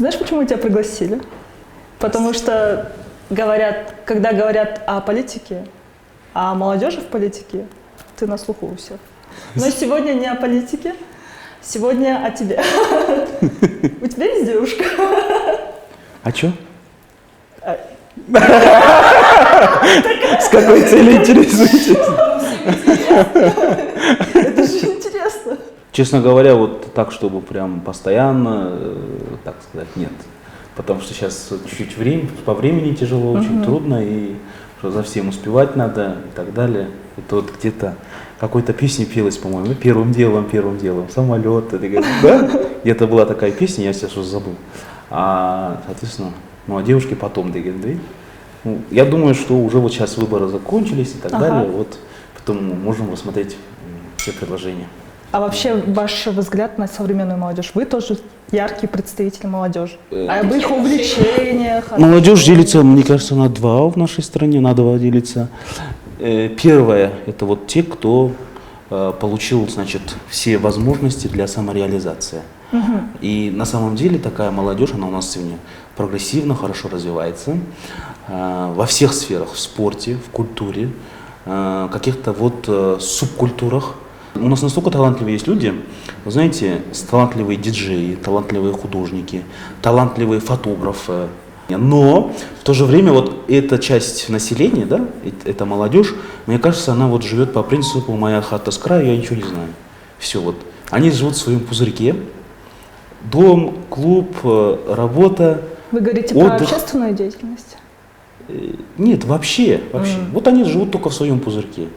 Знаешь, почему тебя пригласили? Потому что когда говорят о политике, о молодежи в политике, ты на слуху у всех. Но сегодня не о политике, сегодня о тебе. У тебя есть девушка? А чё? С какой целью интересуетесь? Это же интересно. Честно говоря, вот так, чтобы прям постоянно, так сказать, нет. Потому что сейчас чуть-чуть по времени тяжело, очень трудно, и что за всем успевать надо и так далее. Это вот где-то какой-то песне пелась, по-моему, первым делом, самолет, да? Где-то была такая песня, я сейчас уже забыл. Соответственно, ну а девушки потом, да? Ну, я думаю, что уже вот сейчас выборы закончились и так далее, вот потом можем рассмотреть все предложения. А вообще ваш взгляд на современную молодежь? Вы тоже яркий представитель молодежи. Об их увлечениях. Молодежь делится, мне кажется, на два в нашей стране, на два делится. Первое – это вот те, кто получил, значит, все возможности для самореализации. И на самом деле такая молодежь, она у нас сегодня прогрессивно, хорошо развивается во всех сферах, в спорте, в культуре, каких-то вот субкультурах. У нас настолько талантливые есть люди, вы знаете, талантливые диджеи, талантливые художники, талантливые фотографы. Но в то же время вот эта часть населения, да, эта молодежь, мне кажется, она вот живет по принципу «моя хата с краю, я ничего не знаю». Все вот. Они живут в своем пузырьке. Дом, клуб, работа, Вы говорите отдых. про общественную деятельность? Нет, вообще. Вот они живут только в своем пузырьке.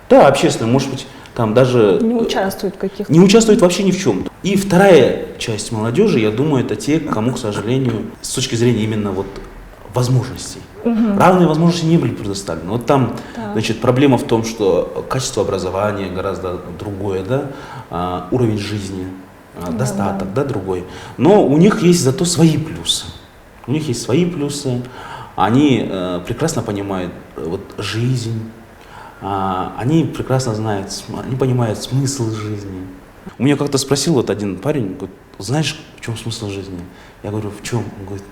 Да, общественно, может быть, там даже... Не участвуют в каких-то... Не участвуют вообще ни в чем. И вторая часть молодежи, я думаю, это те, кому, к сожалению, с точки зрения именно вот возможностей. Равные возможности не были предоставлены. Вот там, значит, проблема в том, что качество образования гораздо другое, да, уровень жизни, достаток, да, другой. Но у них есть зато свои плюсы. У них есть свои плюсы. Они прекрасно понимают вот жизнь. Они прекрасно знают, они понимают смысл жизни. У меня как-то спросил вот один парень, говорит, знаешь, в чем смысл жизни? Я говорю, в чем? Он говорит,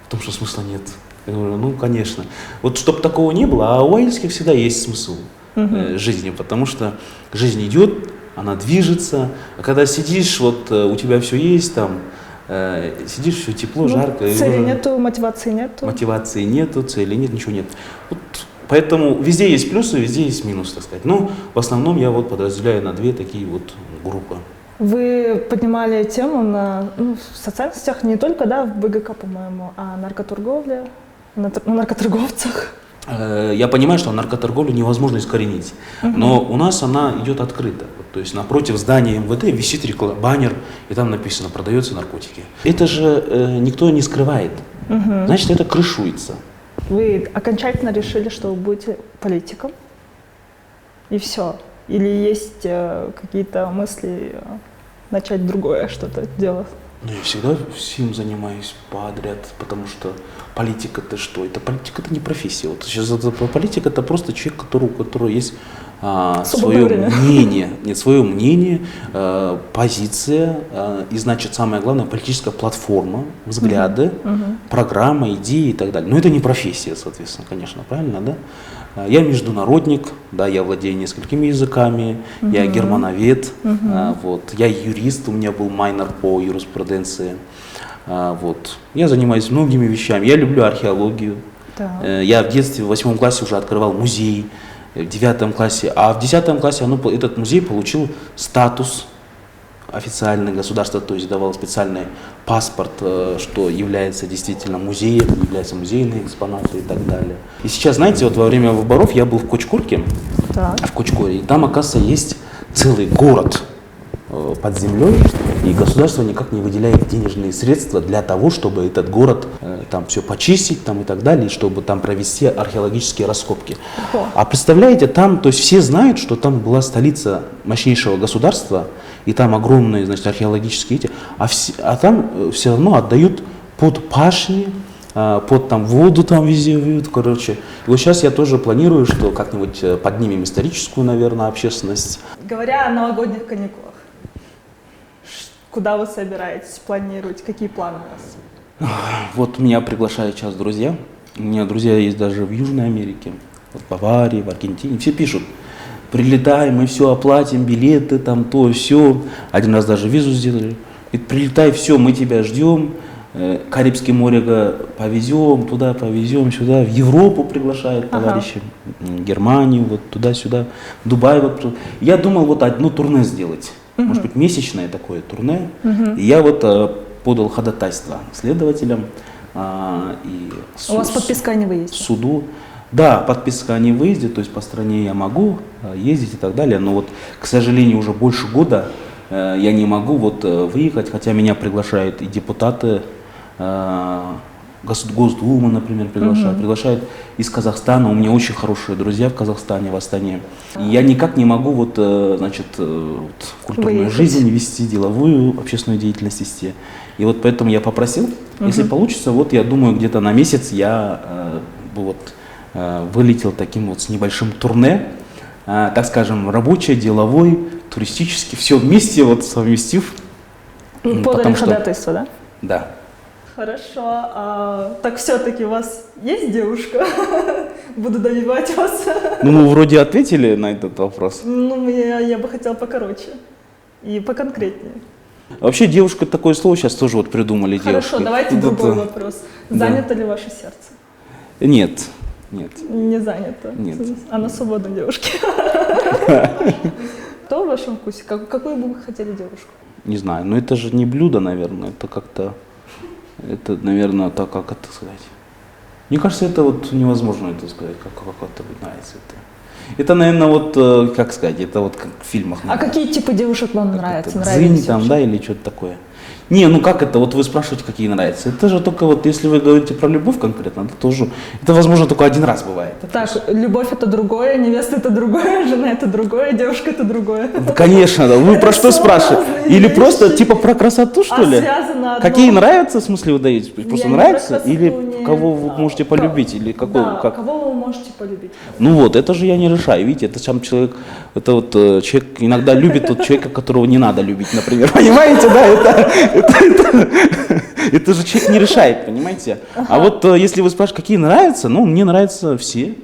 в том, что смысла нет. Я говорю, ну, конечно. Вот чтобы такого не было, а у аильских всегда есть смысл жизни, потому что жизнь идет, она движется. А когда сидишь, вот у тебя все есть там, сидишь, все тепло, жарко. Цели нету, мотивации нету. Мотивации нету, цели нет, ничего нет. Вот. Поэтому везде есть плюсы, везде есть минусы, так сказать. Но в основном я вот подразделяю на две такие вот группы. Вы поднимали тему в социальных сетях, не только, да, в БГК, по-моему, о наркоторговле, на наркоторговцах. Я понимаю, что наркоторговлю невозможно искоренить, но у нас она идет открыто. То есть напротив здания МВД висит баннер, и там написано «продается наркотики». Это же никто не скрывает. Значит, это крышуется. Вы окончательно решили, что вы будете политиком? И все? Или есть какие-то мысли начать другое что-то делать? Ну, я всегда всем занимаюсь подряд, потому что политика это что? Политика это не профессия. Вот сейчас политика это просто человек, у которого есть свое мнение, свое мнение, позиция, и значит самое главное политическая платформа, взгляды, программа, идеи и так далее. Но это не профессия, соответственно, конечно, правильно, да? Я международник, да, я владею несколькими языками, я германовед, вот, я юрист, у меня был майнер по юриспруденции, вот. Я занимаюсь многими вещами, я люблю археологию, я в детстве в 8 классе уже открывал музей, в 9 классе, а в 10 классе этот музей получил статус официальный государства, то есть давал специальный паспорт, что является действительно музеем, является музейные экспонаты и так далее. И сейчас, знаете, вот во время выборов я был в Кочкурке, в Кочкуре, и там, оказывается, есть целый город под землей, и государство никак не выделяет денежные средства для того, чтобы этот город там все почистить там, и так далее, чтобы там провести археологические раскопки. А представляете, там, то есть все знают, что там была столица мощнейшего государства, и там огромные, значит, археологические эти, а там все равно отдают под пашни, под там воду там везде вьют, короче. И вот сейчас я тоже планирую, что как-нибудь поднимем историческую, наверное, общественность. Говоря о новогодних каникулах, куда вы собираетесь, планируете, какие планы у вас? Вот меня приглашают сейчас друзья. У меня друзья есть даже в Южной Америке, в Баварии, в Аргентине. Все пишут, прилетай, мы все оплатим, билеты, там то, все. Один раз даже визу сделали. Говорит, прилетай, все, мы тебя ждем. Карибское море повезем, туда повезем, сюда. В Европу приглашают товарищи, Германию, вот туда-сюда, Дубай. Вот. Я думал вот одно турне сделать. Может быть, месячное такое турне. И я вот подал ходатайство следователям. И У вас подписка о невыезде? Суду. Да, подписка о невыезде, то есть по стране я могу ездить и так далее, но вот, к сожалению, уже больше года я не могу вот выехать, хотя меня приглашают и депутаты, Госдума, например, приглашают из Казахстана. У меня очень хорошие друзья в Казахстане, в Астане. И я никак не могу вот, значит, вот, культурную жизнь вести, деловую, общественную деятельность вести. И вот поэтому я попросил, если получится, вот я думаю, где-то на месяц я вот вылетел таким вот с небольшим турне, так скажем, рабочий, деловой, туристический, все вместе вот совместив. Подали ходатайство, да? Да. Хорошо. Так все-таки у вас есть девушка? Буду добивать вас. Ну, мы вроде ответили на этот вопрос. Ну, я бы хотела покороче и поконкретнее. Вообще девушка, такое слово сейчас тоже вот придумали. Хорошо, девушка. давайте другой вопрос. Занято ли ваше сердце? Нет. Не занято? Нет. Она свободна, девушки. Кто в вашем вкусе? Какую бы вы хотели девушку? Не знаю, но это же не блюдо, наверное, это как-то, это, наверное, так, как это сказать. Мне кажется, это вот невозможно это сказать, как это нравится. Это, наверное, вот, как сказать, это вот как в фильмах. Наверное. А какие типы девушек вам нравятся? Дзынь там, да, или что-то такое. Не, ну как это, вот вы спрашиваете, какие нравятся. Это же только вот, если вы говорите про любовь конкретно, это тоже, это возможно только один раз бывает. Так, любовь это другое, невеста это другое, жена это другое, девушка это другое. Конечно, да. Вы про что спрашиваете? Или просто типа про красоту, что ли? Связано одно. Какие нравятся, в смысле вы даете? Просто нравится? Или не... кого вы можете полюбить? Или какого? Да, как? кого вы можете полюбить? Ну вот, это же я не решаю. Видите, это сам человек, это вот человек иногда любит тот человека, которого не надо любить, например. Понимаете, да? Это же человек не решает, понимаете? А вот если вы спрашиваете, какие нравятся, ну, мне нравятся все.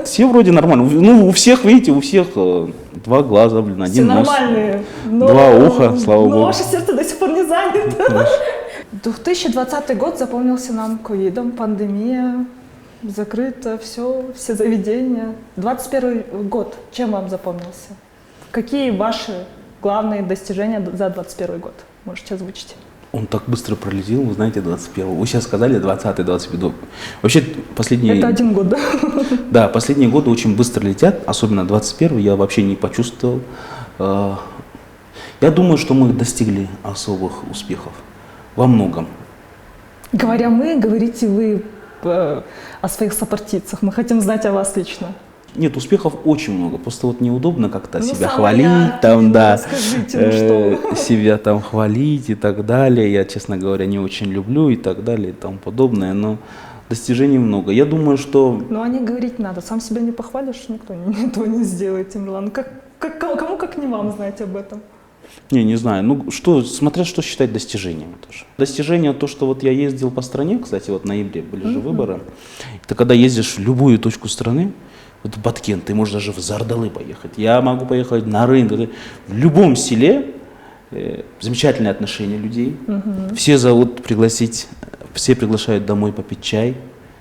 Все вроде нормально. Ну, у всех, видите, у всех два глаза, блин, один все нос. нормальные. Два уха, слава богу. Но ваше сердце до сих пор не занято. 2020 год запомнился нам ковидом, пандемия, закрыто все заведения. 2021 год чем вам запомнился? Какие ваши главные достижения за 2021 год? Можете озвучить. Он так быстро пролетел, вы знаете, 21-го. Вы сейчас сказали 20-й, 25-й. Вообще, последние... Это 1 год, да? Да, последние годы очень быстро летят, особенно 21-й, я вообще не почувствовал. Я думаю, что мы достигли особых успехов во многом. Говоря мы, говорите вы о своих сопартийцах. Мы хотим знать о вас лично. Нет, успехов очень много, просто вот неудобно как-то себя самый хвалить, яркий, там, да, скажите, себя там хвалить и так далее. Я, честно говоря, не очень люблю и так далее и тому подобное, но достижений много. Я думаю, что... Но о них говорить надо, сам себя не похвалишь, никто этого не сделает, Тимирлан. Кому как не вам знать об этом? Не знаю, ну что, смотря что считать достижением тоже. Достижение то, что вот я ездил по стране, кстати, вот в ноябре были же выборы, это когда ездишь в любую точку страны, вот в Баткен, ты можешь даже в Зардалы поехать. Я могу поехать на рынок. В любом селе замечательные отношения людей. Все зовут пригласить, все приглашают домой попить чай.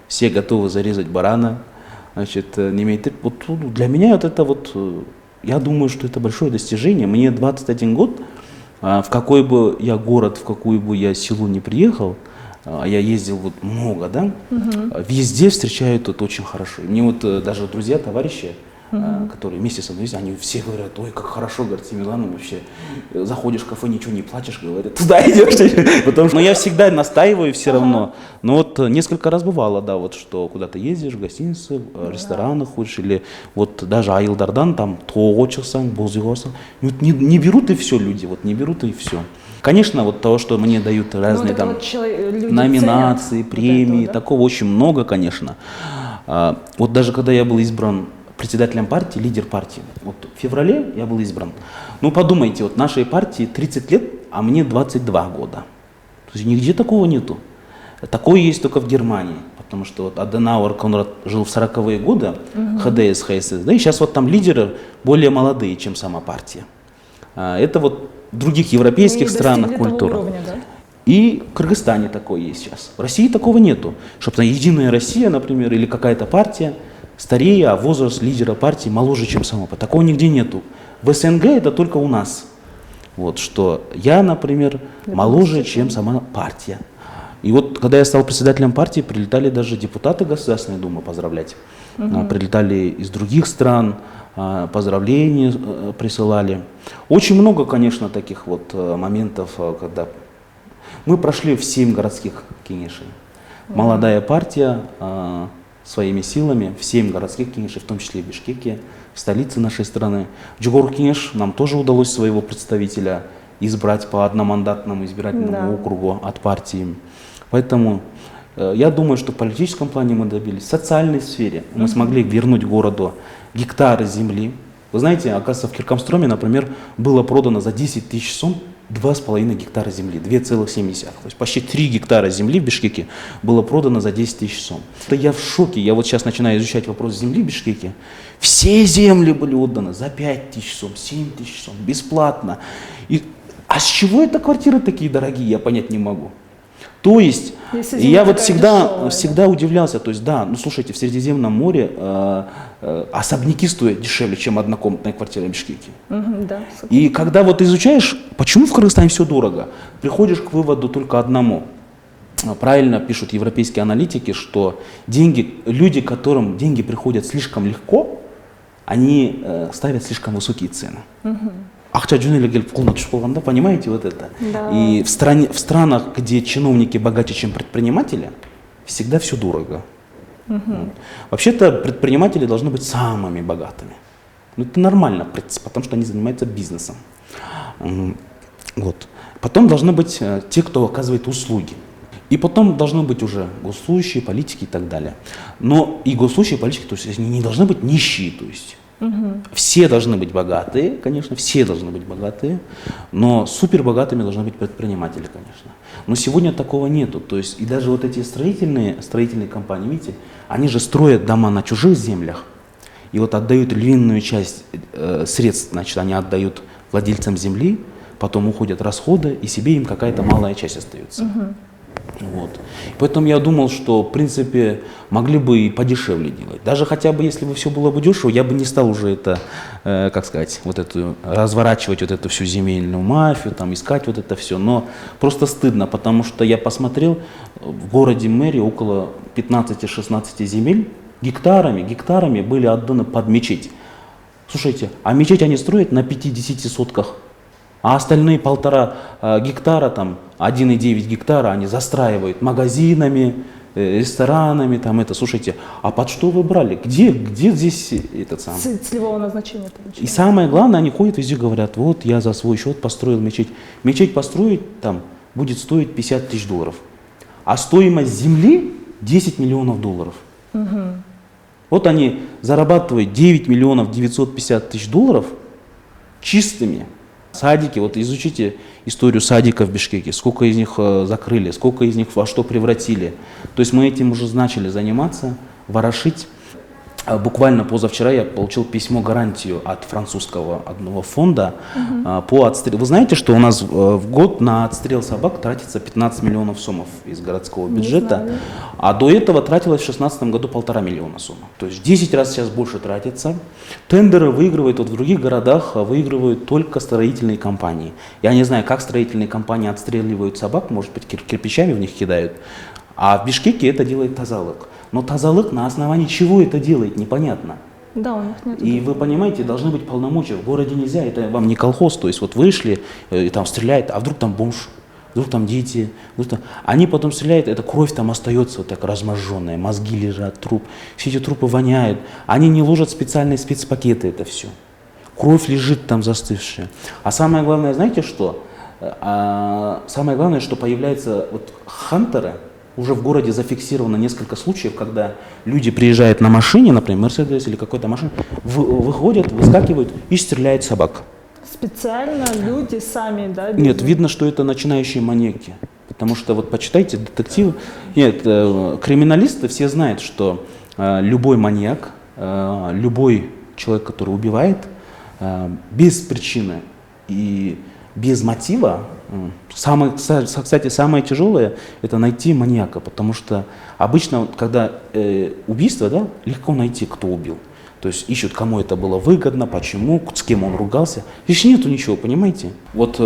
Все готовы зарезать барана. Значит, не имеет... Вот для меня вот это вот, я думаю, что это большое достижение. Мне 21 год, в какой бы я город, в какую бы я село не приехал, я ездил вот много, да, везде встречают тут очень хорошо. И мне вот даже друзья, товарищи, которые вместе со мной ездят, они все говорят, ой, как хорошо, говорят, Тимирлан, вообще, заходишь в кафе, ничего не платишь, говорят, туда идешь. Потому что я всегда настаиваю все равно. Но вот несколько раз бывало, да, вот что куда-то ездишь, в гостинице, в ресторанах ходишь, или вот даже Айылдардан, там, тоочылсаң, болзыгорсаң, не берут и все люди, вот не берут и все. Конечно, вот того, что мне дают разные там номинации, премии, вот такого очень много, конечно. Вот даже когда я был избран председателем партии, лидер партии, вот в феврале я был избран. Ну подумайте, вот нашей партии 30 лет, а мне 22 года. То есть нигде такого нету. Такое есть только в Германии, потому что вот Аденауэр, Конрад жил в 40-е годы, ХДС, ХСС, да, и сейчас вот там лидеры более молодые, чем сама партия. Это вот в других европейских странах культура. Уровня, да? И в Кыргызстане такое есть сейчас. В России такого нету. Чтобы там Единая Россия, например, или какая-то партия старее, а возраст лидера партии моложе, чем сама партия. Такого нигде нету. В СНГ это только у нас. Вот, что я, например, моложе, чем сама партия. И вот, когда я стал председателем партии, прилетали даже депутаты Государственной Думы поздравлять. Прилетали из других стран, поздравления присылали. Очень много, конечно, таких вот моментов, когда мы прошли в 7 городских кеңешей. Молодая партия своими силами в 7 городских кеңешей, в том числе и в Бишкеке, в столице нашей страны. В Джугор кеңеш нам тоже удалось своего представителя избрать по одномандатному избирательному округу от партии. Поэтому я думаю, что в политическом плане мы добились. В социальной сфере мы смогли вернуть городу гектары земли. Вы знаете, оказывается, в Киркамстроме, например, было продано за 10 тысяч сом 2,5 гектара земли, 2,7. То есть почти 3 гектара земли в Бишкеке было продано за 10 тысяч сом. Это я в шоке. Я вот сейчас начинаю изучать вопрос земли в Бишкеке. Все земли были отданы за 5 тысяч сом, 7 тысяч сом, бесплатно. А с чего это квартиры такие дорогие, я понять не могу. То есть, я вот всегда удивлялся, то есть, да, ну слушайте, в Средиземном море особняки стоят дешевле, чем однокомнатная квартира в Бишкеке. Да, и когда вот изучаешь, почему в Кыргызстане все дорого, приходишь к выводу только одному. Правильно пишут европейские аналитики, что люди, которым деньги приходят слишком легко, они ставят слишком высокие цены. Акча жөнеле келип колуна түшүп калганда, понимаете, вот это. Да. И в странах, где чиновники богаче, чем предприниматели, всегда все дорого. Вообще-то предприниматели должны быть самыми богатыми. Ну, это нормально, потому что они занимаются бизнесом. Вот. Потом должны быть те, кто оказывает услуги. И потом должны быть уже госслужащие, политики и так далее. Но и госслужащие, политики, то есть они не должны быть нищие, то есть. Все должны быть богатые, конечно, все должны быть богатые, но супербогатыми должны быть предприниматели, конечно. Но сегодня такого нету. То есть и даже вот эти строительные компании, видите, они же строят дома на чужих землях и вот отдают львиную часть средств, значит, они отдают владельцам земли, потом уходят расходы, и себе им какая-то малая часть остается. Вот. Поэтому я думал, что, в принципе, могли бы и подешевле делать. Даже хотя бы, если бы все было бы дешево, я бы не стал уже это, как сказать, вот эту, разворачивать вот эту всю земельную мафию, там, искать вот это все. Но просто стыдно, потому что я посмотрел, в городе мэрии около 15-16 земель гектарами были отданы под мечеть. Слушайте, а мечеть они строят на 50 сотках. А остальные 1,5 гектара, там 1,9 гектара они застраивают магазинами, ресторанами, там это. Слушайте, а под что вы брали? Где здесь этот самый? Целевого назначения получается. И самое главное, они ходят везде, говорят, вот я за свой счет построил мечеть. Мечеть построить там будет стоить $50 тысяч. А стоимость земли $10 миллионов. Вот они зарабатывают $9 950 000 чистыми. Садики, вот изучите историю садиков в Бишкеке, сколько из них закрыли, сколько из них во что превратили. То есть мы этим уже начали заниматься, ворошить. Буквально позавчера я получил письмо-гарантию от французского одного фонда по отстрелу. Вы знаете, что у нас в год на отстрел собак тратится 15 миллионов сомов из городского бюджета, а до этого тратилось в 2016 году 1,5 миллиона сомов. То есть 10 раз сейчас больше тратится. Тендеры выигрывают, вот в других городах выигрывают только строительные компании. Я не знаю, как строительные компании отстреливают собак, может быть, кирпичами в них кидают. А в Бишкеке это делает Тазалык. Но Тазалык на основании чего это делает, непонятно. Да, у них нет. И вы понимаете, должны быть полномочия. В городе нельзя, это вам не колхоз. То есть вот вышли, и там стреляют, а вдруг там бомж, вдруг там дети. Вдруг там... Они потом стреляют, эта кровь там остается вот так разможженная, мозги лежат, труп. Все эти трупы воняют. Они не ложат специальные спецпакеты, это все. Кровь лежит там застывшая. А самое главное, знаете что? Самое главное, что появляются вот хантеры. Уже в городе зафиксировано несколько случаев, когда люди приезжают на машине, например, Мерседес или какой-то машине, выходят, выскакивают и стреляют собак. Специально люди сами, да? Нет, видно, что это начинающие маньяки. Потому что вот почитайте детективы. Нет, криминалисты все знают, что любой маньяк, любой человек, который убивает, без причины и без мотива, кстати, самое тяжелое – это найти маньяка, потому что обычно, когда убийство, да, легко найти, кто убил. То есть ищут, кому это было выгодно, почему, с кем он ругался. Здесь нету ничего, понимаете? Вот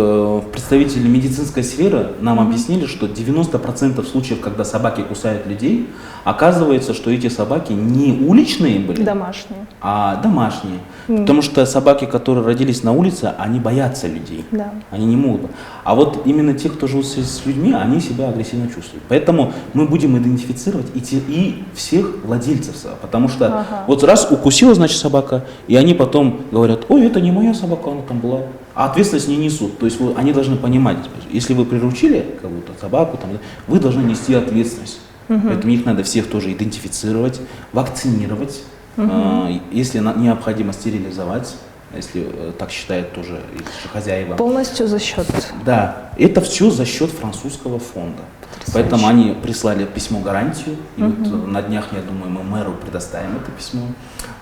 представители медицинской сферы нам объяснили, что 90% случаев, когда собаки кусают людей, оказывается, что эти собаки не уличные были, Домашние. а домашние. Потому что собаки, которые родились на улице, они боятся людей. Да. Они не могут. А вот именно те, кто живут с людьми, они себя агрессивно чувствуют. Поэтому мы будем идентифицировать и всех владельцев. Потому что вот раз укусила, значит, собака, и они потом говорят: ой, это не моя собака, она там была. А ответственность не несут. То есть они должны понимать, если вы приручили кого-то, собаку, там, вы должны нести ответственность. Поэтому их надо всех тоже идентифицировать, вакцинировать, если необходимо стерилизовать, если так считают тоже их хозяева. Полностью за счет. Да, это все за счет французского фонда. Поэтому они прислали письмо-гарантию, и вот на днях, я думаю, мы мэру предоставим это письмо.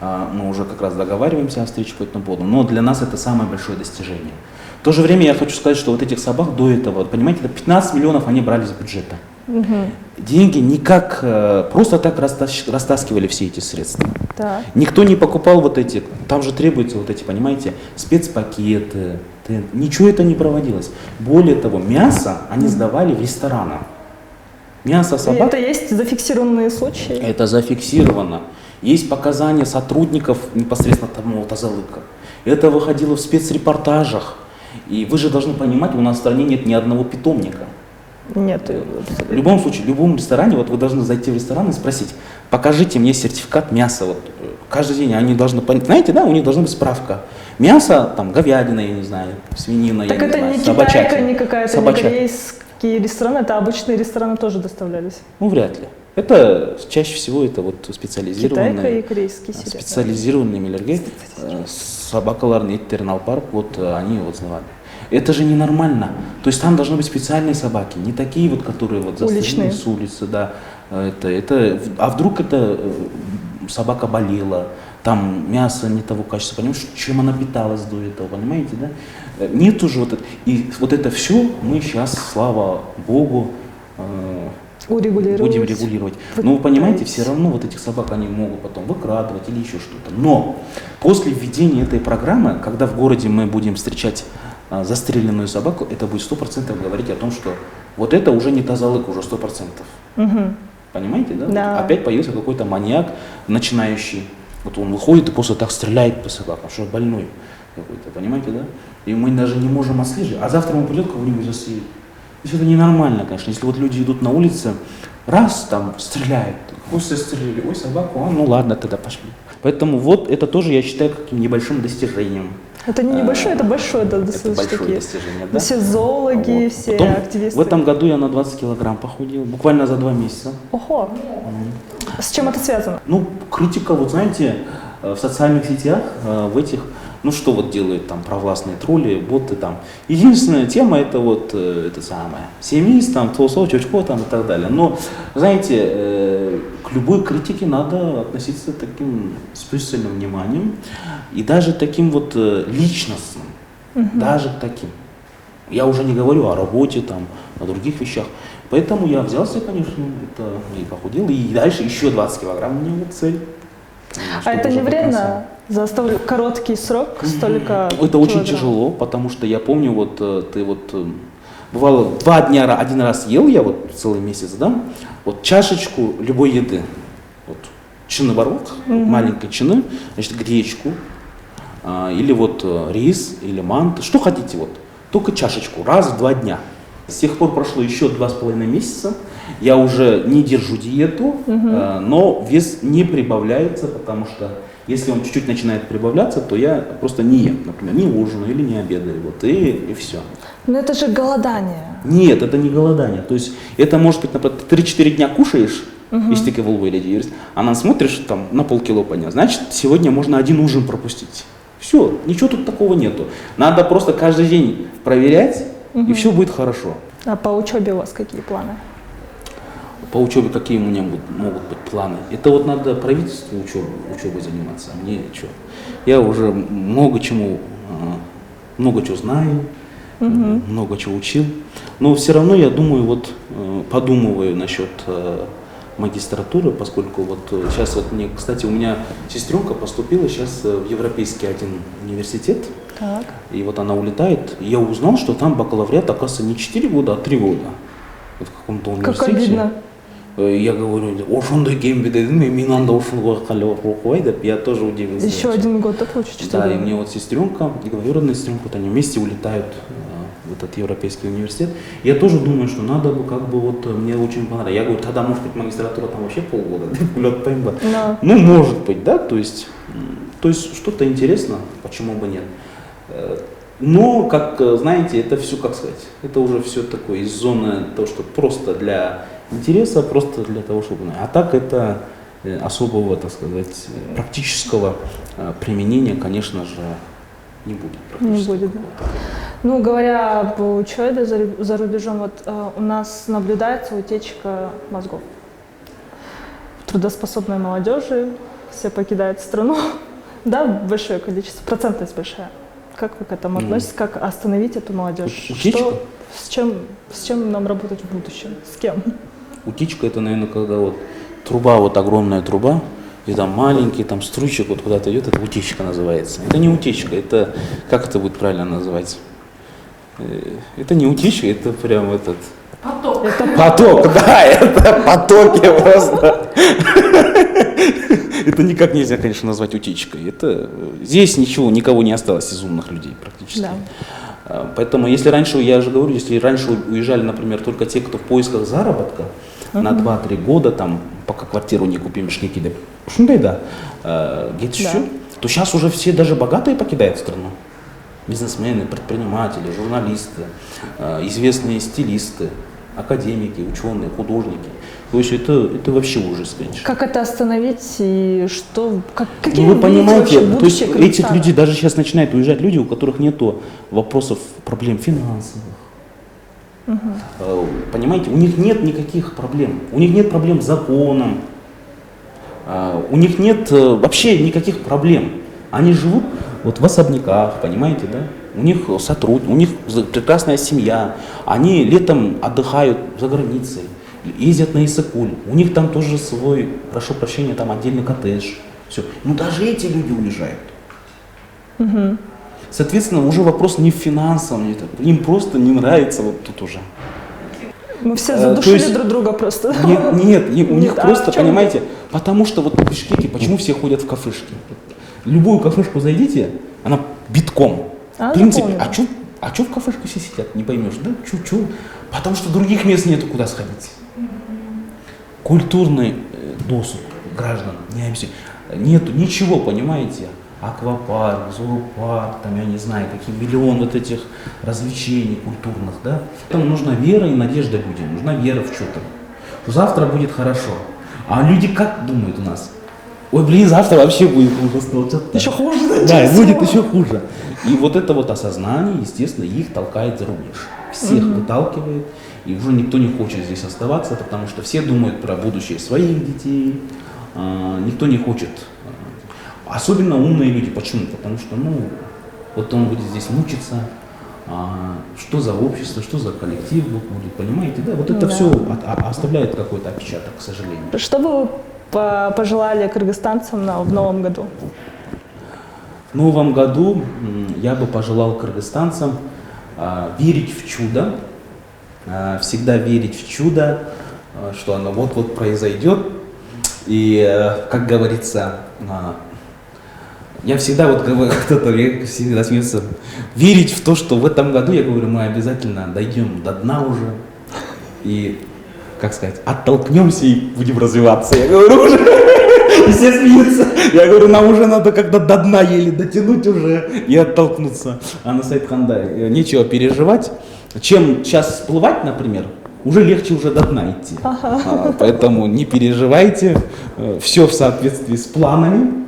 Мы уже как раз договариваемся о встрече по этому поводу, но для нас это самое большое достижение. В то же время я хочу сказать, что вот этих собак до этого, понимаете, это 15 миллионов они брали из бюджета. Деньги не как просто так растаскивали все эти средства. Да. Никто не покупал вот эти, там же требуются вот эти, понимаете, спецпакеты, ничего это не проводилось. Более того, мясо они сдавали в рестораны. Мясо собак. И это есть зафиксированные случаи? Это зафиксировано. Есть показания сотрудников непосредственно того тазалыка. Это выходило в спецрепортажах. И вы же должны понимать, у нас в стране нет ни одного питомника. Нет. В любом случае, в любом ресторане, вот вы должны зайти в ресторан и спросить: покажите мне сертификат мяса. Вот, каждый день они должны, знаете, да, у них должна быть справка. Мясо, там, говядина, я не знаю, свинина, так я это не знаю, не собачатина. китайка, не какая-то, не корейские рестораны, это обычные рестораны тоже доставлялись. Ну, вряд ли. Это чаще всего это вот специализированные. Китайка и корейский сериал. Специализированные миллерги, собакаларный тернал-парк, вот они вот знавали. Это же ненормально. То есть там должны быть специальные собаки, не такие вот, которые вот застрелили с улицы, да. А вдруг это собака болела, там мясо не того качества, понимаешь, чем она питалась до этого, понимаете, да? Нет уже вот это. И вот это все мы сейчас, слава Богу, будем регулировать. Но вы понимаете, все равно вот этих собак они могут потом выкрадывать или еще что-то. Но после введения этой программы, когда в городе мы будем встречать застреленную собаку, это будет 100% говорить о том, что вот это уже не тазалык, уже 100%. Понимаете, да? Да. Вот опять появился какой-то маньяк начинающий. Вот он выходит и просто так стреляет по собакам, что больной какой-то, понимаете, да? И мы даже не можем отслеживать. А завтра он придет, кого-нибудь застрелит. То есть это ненормально, конечно. Если вот люди идут на улице, раз там стреляют, после стреляли, ой, собаку, ну ладно, тогда пошли. Поэтому вот это тоже я считаю каким небольшим достижением. Это не небольшое, это большое, да, это большое достижение, да? Все зоологи, Вот. все Потом, активисты. в этом году я на 20 килограмм похудел, буквально за 2 месяца. Ого! С чем это связано? Ну, критика, вот знаете, в социальных сетях, в этих, ну что вот делают там провластные тролли, боты там. Единственная тема это вот, это самое, семист, там, Толсо, Чучко там и так далее. Но, знаете, к любой критике надо относиться таким с пристальным вниманием и даже таким вот личностным, даже таким. Я уже не говорю о работе, там, о других вещах. Поэтому я взялся, конечно, это и похудел, и дальше еще 20 килограмм у меня вот цель. А это не вредно? За столь короткий срок столько Это очень тяжело, потому что я помню, вот ты вот, бывало, 2 дня, 1 раз ел я вот целый месяц, да, вот чашечку любой еды, вот чиноворот, маленькой чины, значит, гречку, или вот рис, или манты, что хотите вот, только чашечку, раз в 2 дня. С тех пор прошло еще 2,5 месяца, я уже не держу диету, но вес не прибавляется, потому что если он чуть-чуть начинает прибавляться, то я просто не ем, например, не ужинаю или не обедаю, вот, и все. Но это же голодание. Нет, это не голодание, то есть это может быть, например, 3-4 дня кушаешь, если ты кеволву или диерс, а на смотришь там на полкило поднял, значит, сегодня можно 1 ужин пропустить. Все, ничего тут такого нету. Надо просто каждый день проверять, и все будет хорошо. А по учебе у вас какие планы? По учебе какие у меня могут быть планы? Это вот надо правительству учебой заниматься, а мне что? Я уже много чего знаю, много чего учил, но все равно я думаю, вот подумываю насчет магистратуры, поскольку вот сейчас вот мне, кстати, у меня сестренка поступила сейчас в Европейский один университет, Так. и вот она улетает, и я узнал, что там бакалавриат, оказывается, не 4 года, а 3 года. Вот в каком-то университете. Как обидно. Я говорю, ошондай кем бедедим, мен анда ошонго калып окубай деп, я тоже удивился. Еще один год так учить, что Да, ли? и мне вот сестренка, двоюродная сестренка, вот они вместе улетают в этот Европейский университет. Я тоже думаю, что надо бы, как бы, вот, мне очень понравилось. Я говорю, тогда, может быть, магистратура там вообще полгода, Да. ну, может быть, да, то есть что-то интересно, почему бы нет. Но, как знаете, это все, как сказать, это уже все такое из зоны того, что просто для интереса, просто для того, чтобы... А так это особого, так сказать, практического применения, конечно же, не будет. Не будет, да. Ну, говоря об учебе за рубежом, вот у нас наблюдается утечка мозгов. Трудоспособной молодежи, все покидают страну, да, большое количество, процентность большая. Как вы к этому относитесь? Как остановить эту молодежь? Утечка? С чем нам работать в будущем? С кем? Утечка — это, наверное, когда вот труба, вот огромная труба, и там маленький, там струйчик вот куда-то идет, это утечка называется. Это не утечка, это, как это будет правильно называть? Это не утечка, это прям этот... Поток. Поток, да, это потоки просто. Это никак нельзя, конечно, назвать утечкой. Это здесь никого не осталось из умных людей практически. Да. Поэтому, если раньше, я же говорю, если раньше уезжали, например, только те, кто в поисках заработка на 2-3 года, там, пока квартиру не купим, шнекиды, шундай, да, то сейчас уже все, даже богатые, покидают страну. Бизнесмены, предприниматели, журналисты, известные стилисты, академики, ученые, художники. То есть это вообще ужас, конечно. Как это остановить и какие Ну, вы понимаете, вообще то есть будущее этих Кыргызстана? людей даже сейчас начинают уезжать люди, у которых нету вопросов, проблем финансовых. Понимаете, у них нет никаких проблем. У них нет проблем с законом. У них нет вообще никаких проблем. Они живут вот в особняках, понимаете, да? У них у них прекрасная семья. Они летом отдыхают за границей, ездят на Иссык-Куль. У них там тоже свой, прошу прощения, там отдельный коттедж. Все. Ну даже эти люди уезжают. Соответственно, уже вопрос не в финансовом, им просто не нравится вот тут уже. Мы все задушили есть друг друга просто. Нет, у них А просто, в чем понимаете, потому что вот в Бишкеке, почему все ходят в кафешки? Любую кафешку зайдите, она битком. В принципе, запомнила. а чё в кафешке все сидят, не поймешь, да? Чё? Потому что других мест нету, куда сходить. Культурный досуг граждан не обеспечен. Нету ничего, понимаете? Аквапарк, зоопарк, там, я не знаю, какие миллион вот этих развлечений культурных, да? Там нужна вера и надежда людям, нужна вера в что-то. Что завтра будет хорошо. А люди как думают у нас? Ой, блин, завтра вообще будет хуже. Еще хуже. Да, и будет еще хуже. И вот это вот осознание, естественно, их толкает за рубеж. Всех выталкивает, и уже никто не хочет здесь оставаться, потому что все думают про будущее своих детей, никто не хочет. Особенно умные люди. Почему? Потому что, вот он будет здесь мучиться, что за общество, что за коллектив будет, понимаете, да? Вот это все оставляет какой-то отпечаток, к сожалению. Что бы вы пожелали кыргызстанцам в новом году? В новом году я бы пожелал кыргызстанцам верить в чудо, всегда верить в чудо, что оно вот-вот произойдет. И, как говорится, я всегда кто-то всегда смеется, верить в то, что в этом году, я говорю, мы обязательно дойдем до дна уже и, как сказать, оттолкнемся и будем развиваться. Я говорю, уже, и все смеются. Я говорю, нам уже надо когда до дна еле дотянуть уже и оттолкнуться. А на сайт Хандай нечего переживать. Чем сейчас всплывать, например, уже легче уже до дна идти. Поэтому не переживайте, все в соответствии с планами.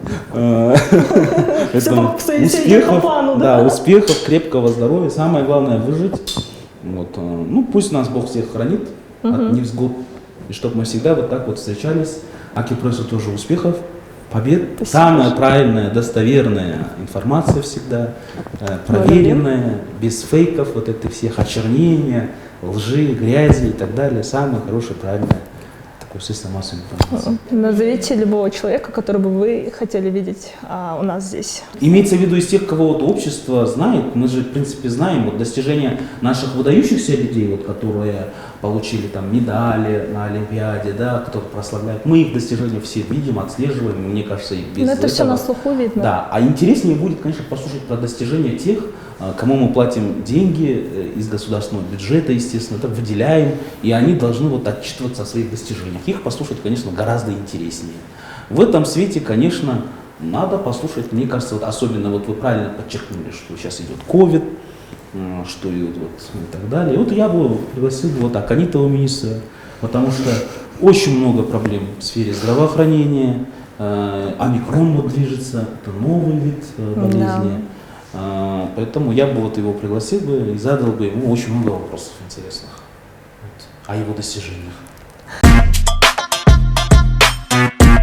Все по плану, да? Да, успехов, крепкого здоровья. Самое главное выжить, Вот, ну, пусть нас Бог всех хранит от невзгод, и чтобы мы всегда вот так вот встречались. Аки просит тоже успехов, побед. Спасибо. Самая правильная, достоверная информация всегда, проверенная, без фейков, вот это всех очернения, лжи, грязи и так далее. Самая хорошая, правильная такое средство массовой информации. Назовите любого человека, которого бы вы хотели видеть у нас здесь. Имеется в виду из тех, кого вот общество знает, мы же, в принципе, знаем вот достижения наших выдающихся людей, вот, которые получили там медали на Олимпиаде, да, которые прославляют. Мы их достижения все видим, отслеживаем, мне кажется, и без Но это этого. все на слуху видно. Да, а интереснее будет, конечно, послушать про достижения тех, кому мы платим деньги из государственного бюджета, естественно, так выделяем, и они должны вот отчитываться о своих достижениях. Их послушать, конечно, гораздо интереснее. В этом свете, конечно, надо послушать, мне кажется, вот особенно вот вы правильно подчеркнули, что сейчас идет ковид, что идет вот и так далее. И вот я бы пригласил бы вот Аконитова министра, потому что очень много проблем в сфере здравоохранения, омикрон вот движется, это новый вид болезни. Поэтому я бы вот его пригласил бы и задал бы ему очень много вопросов интересных вот, о его достижениях.